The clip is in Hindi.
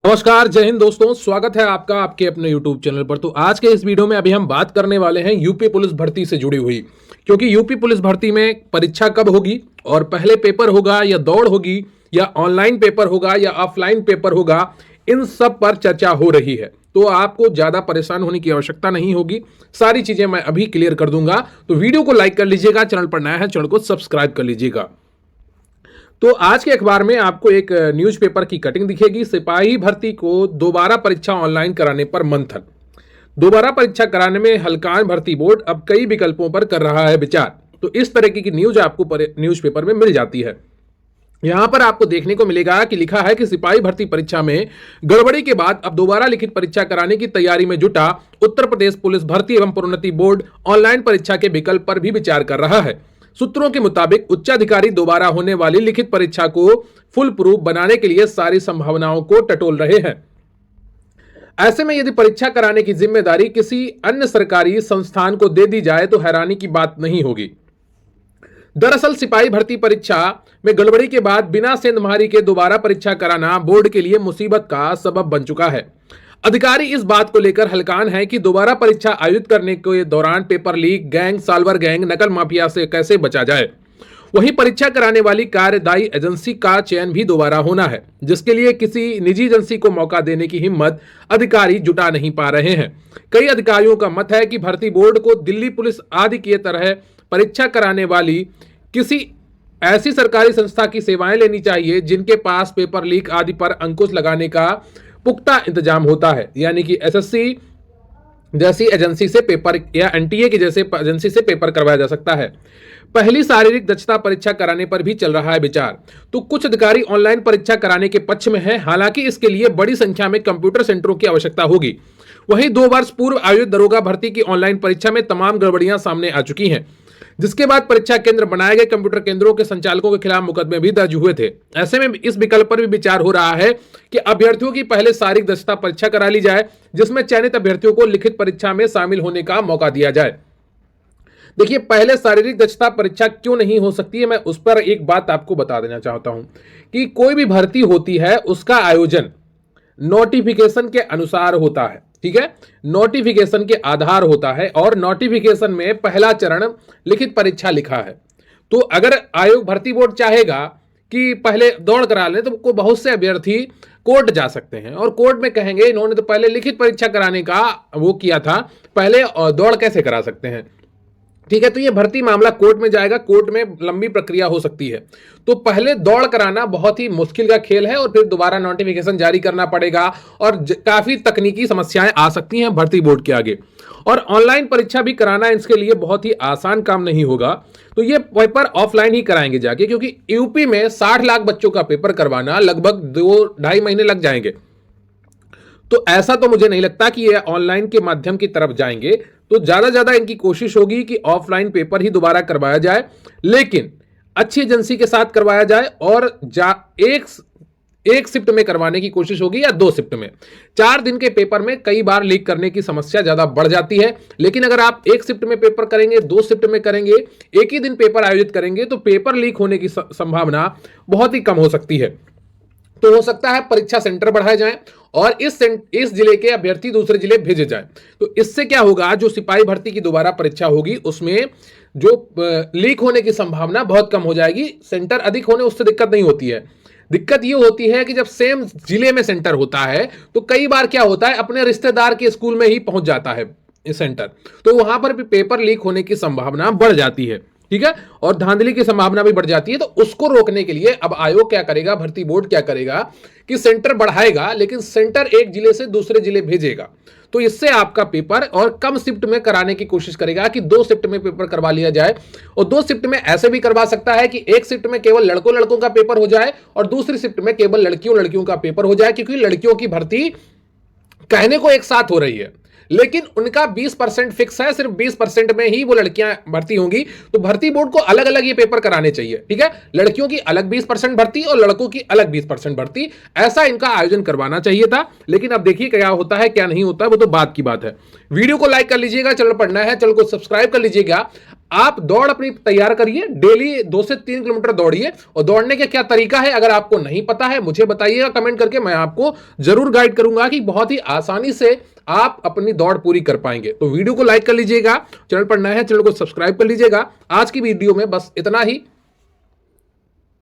नमस्कार, जय हिंद दोस्तों। स्वागत है आपका आपके अपने YouTube चैनल पर। तो आज के इस वीडियो में अभी हम बात करने वाले हैं यूपी पुलिस भर्ती से जुड़ी हुई, क्योंकि यूपी पुलिस भर्ती में परीक्षा कब होगी और पहले पेपर होगा या दौड़ होगी या ऑनलाइन पेपर होगा या ऑफलाइन पेपर होगा, इन सब पर चर्चा हो रही है। तो आपको ज्यादा परेशान होने की आवश्यकता नहीं होगी, सारी चीजें मैं अभी क्लियर कर दूंगा। तो वीडियो को लाइक कर लीजिएगा, चैनल पर नया है चैनल को सब्सक्राइब कर लीजिएगा। तो आज के अखबार में आपको एक न्यूज़पेपर की कटिंग दिखेगी। सिपाही भर्ती को दोबारा परीक्षा ऑनलाइन कराने पर मंथन। दोबारा परीक्षा कराने में हल्द्वानी भर्ती बोर्ड अब कई विकल्पों पर कर रहा है विचार। तो इस तरह की न्यूज आपको न्यूज़पेपर में मिल जाती है। यहां पर आपको देखने को मिलेगा कि लिखा है कि सिपाही भर्ती परीक्षा में गड़बड़ी के बाद अब दोबारा लिखित परीक्षा कराने की तैयारी में जुटा उत्तर प्रदेश पुलिस भर्ती एवं प्रोन्नति बोर्ड ऑनलाइन परीक्षा के विकल्प पर भी विचार कर रहा है। सूत्रों के मुताबिक उच्चाधिकारी दोबारा होने वाली लिखित परीक्षा को फुल प्रूफ बनाने के लिए सारी संभावनाओं को टटोल रहे हैं। ऐसे में यदि परीक्षा कराने की जिम्मेदारी किसी अन्य सरकारी संस्थान को दे दी जाए तो हैरानी की बात नहीं होगी। दरअसल सिपाही भर्ती परीक्षा में गड़बड़ी के बाद बिना सेंधमारी के दोबारा परीक्षा कराना बोर्ड के लिए मुसीबत का सबब बन चुका है। अधिकारी इस बात को लेकर हलकान है कि दोबारा परीक्षा आयोजित करने के दौरान paper leak, gang, solver gang, नकल माफिया से कैसे बचा जाए। वहीं परीक्षा कराने वाली कार्यदायी एजेंसी का चयन भी दोबारा होना है, जिसके लिए किसी निजी एजेंसी को मौका देने की हिम्मत अधिकारी जुटा नहीं पा रहे हैं। कई अधिकारियों का मत है कि भर्ती बोर्ड को दिल्ली पुलिस आदि की तरह परीक्षा कराने वाली किसी ऐसी सरकारी संस्था की सेवाएं लेनी चाहिए जिनके पास पेपर लीक आदि पर अंकुश लगाने का पुख्ता इंतजाम होता है। यानी कि एसएससी जैसी एजेंसी से पेपर या एनटीए की जैसे एजेंसी से पेपर करवाया जा सकता है। पहली शारीरिक दक्षता परीक्षा कराने पर भी चल रहा है विचार। तो कुछ अधिकारी ऑनलाइन परीक्षा कराने के पक्ष में हैं, हालांकि इसके लिए बड़ी संख्या में कंप्यूटर सेंटरों की आवश्यकता होगी। वहीं 2 वर्ष पूर्व आयोजित दरोगा भर्ती की ऑनलाइन परीक्षा में तमाम गड़बड़ियां सामने आ चुकी हैं, जिसके बाद परीक्षा केंद्र बनाए गए कंप्यूटर केंद्रों के संचालकों के खिलाफ मुकदमे भी दर्ज हुए थे। ऐसे में इस विकल्प पर भी विचार हो रहा है कि अभ्यर्थियों की पहले शारीरिक दक्षता परीक्षा करा ली जाए, जिसमें चयनित अभ्यर्थियों को लिखित परीक्षा में शामिल होने का मौका दिया जाए। देखिए, पहले शारीरिक दक्षता परीक्षा क्यों नहीं हो सकती है, मैं उस पर एक बात आपको बता देना चाहता हूं कि कोई भी भर्ती होती है उसका आयोजन नोटिफिकेशन के अनुसार होता है। ठीक है, नोटिफिकेशन के आधार होता है और नोटिफिकेशन में पहला चरण लिखित परीक्षा लिखा है। तो अगर आयोग भर्ती बोर्ड चाहेगा कि पहले दौड़ करा लें तो बहुत से अभ्यर्थी कोर्ट जा सकते हैं और कोर्ट में कहेंगे इन्होंने तो पहले लिखित परीक्षा कराने का वो किया था, पहले दौड़ कैसे करा सकते हैं। ठीक है, तो ये भर्ती मामला कोर्ट में जाएगा, कोर्ट में लंबी प्रक्रिया हो सकती है। तो पहले दौड़ कराना बहुत ही मुश्किल का खेल है और फिर दोबारा नोटिफिकेशन जारी करना पड़ेगा और काफी तकनीकी समस्याएं आ सकती हैं भर्ती बोर्ड के आगे। और ऑनलाइन परीक्षा भी कराना इसके लिए बहुत ही आसान काम नहीं होगा। तो ये पेपर ऑफलाइन ही कराएंगे जाके, क्योंकि यूपी में 60 लाख बच्चों का पेपर करवाना लगभग 2-2.5 महीने लग जाएंगे। तो ऐसा तो मुझे नहीं लगता कि ये ऑनलाइन के माध्यम की तरफ जाएंगे। तो ज्यादा इनकी कोशिश होगी कि ऑफलाइन पेपर ही दोबारा करवाया जाए, लेकिन अच्छी एजेंसी के साथ करवाया जाए और एक शिफ्ट में करवाने की कोशिश होगी या 2 शिफ्ट में। 4 दिन के पेपर में कई बार लीक करने की समस्या ज्यादा बढ़ जाती है, लेकिन अगर आप 1 शिफ्ट में पेपर करेंगे, 2 शिफ्ट में करेंगे, एक ही दिन पेपर आयोजित करेंगे तो पेपर लीक होने की संभावना बहुत ही कम हो सकती है। तो हो सकता है परीक्षा सेंटर बढ़ाए जाएं और इस जिले के अभ्यर्थी दूसरे जिले भेजे जाएं। तो इससे क्या होगा, जो सिपाही भर्ती की दोबारा परीक्षा होगी उसमें जो लीक होने की संभावना बहुत कम हो जाएगी। सेंटर अधिक होने उससे दिक्कत नहीं होती है। दिक्कत यह होती है कि जब सेम जिले में सेंटर होता है तो कई बार क्या होता है, अपने रिश्तेदार के स्कूल में ही पहुंच जाता है इस सेंटर, तो वहां पर भी पेपर लीक होने की संभावना बढ़ जाती है। ठीक है, और धांधली की संभावना भी बढ़ जाती है। तो उसको रोकने के लिए अब आयोग क्या करेगा, भर्ती बोर्ड क्या करेगा कि सेंटर बढ़ाएगा, लेकिन सेंटर एक जिले से दूसरे जिले भेजेगा। तो इससे आपका पेपर और कम शिफ्ट में कराने की कोशिश करेगा कि 2 शिफ्ट में पेपर करवा लिया जाए। और 2 शिफ्ट में ऐसे भी करवा सकता है कि एक शिफ्ट में केवल लड़कों का पेपर हो जाए और दूसरी शिफ्ट में केवल लड़कियों का पेपर हो जाए, क्योंकि लड़कियों की भर्ती कहने को एक साथ हो रही है, लेकिन उनका 20% फिक्स है, सिर्फ 20% में ही वो लड़कियां भर्ती होंगी। तो भर्ती बोर्ड को अलग अलग ये पेपर कराने चाहिए। ठीक है, लड़कियों की अलग 20% भर्ती और लड़कों की अलग 20% भर्ती, ऐसा इनका आयोजन करवाना चाहिए था। लेकिन अब देखिए क्या होता है क्या नहीं होता है, वो तो बात की बात है। वीडियो को लाइक कर लीजिएगा, चैनल पर नया है चैनल को सब्सक्राइब कर लीजिएगा। आप दौड़ अपनी तैयार करिए, डेली 2 से 3 किलोमीटर दौड़िए। और दौड़ने का क्या तरीका है अगर आपको नहीं पता है मुझे बताइएगा कमेंट करके, मैं आपको जरूर गाइड करूंगा कि बहुत ही आसानी से आप अपनी दौड़ पूरी कर पाएंगे। तो वीडियो को लाइक कर लीजिएगा, चैनल पर नए हैं चैनल को सब्सक्राइब कर लीजिएगा। आज की वीडियो में बस इतना ही।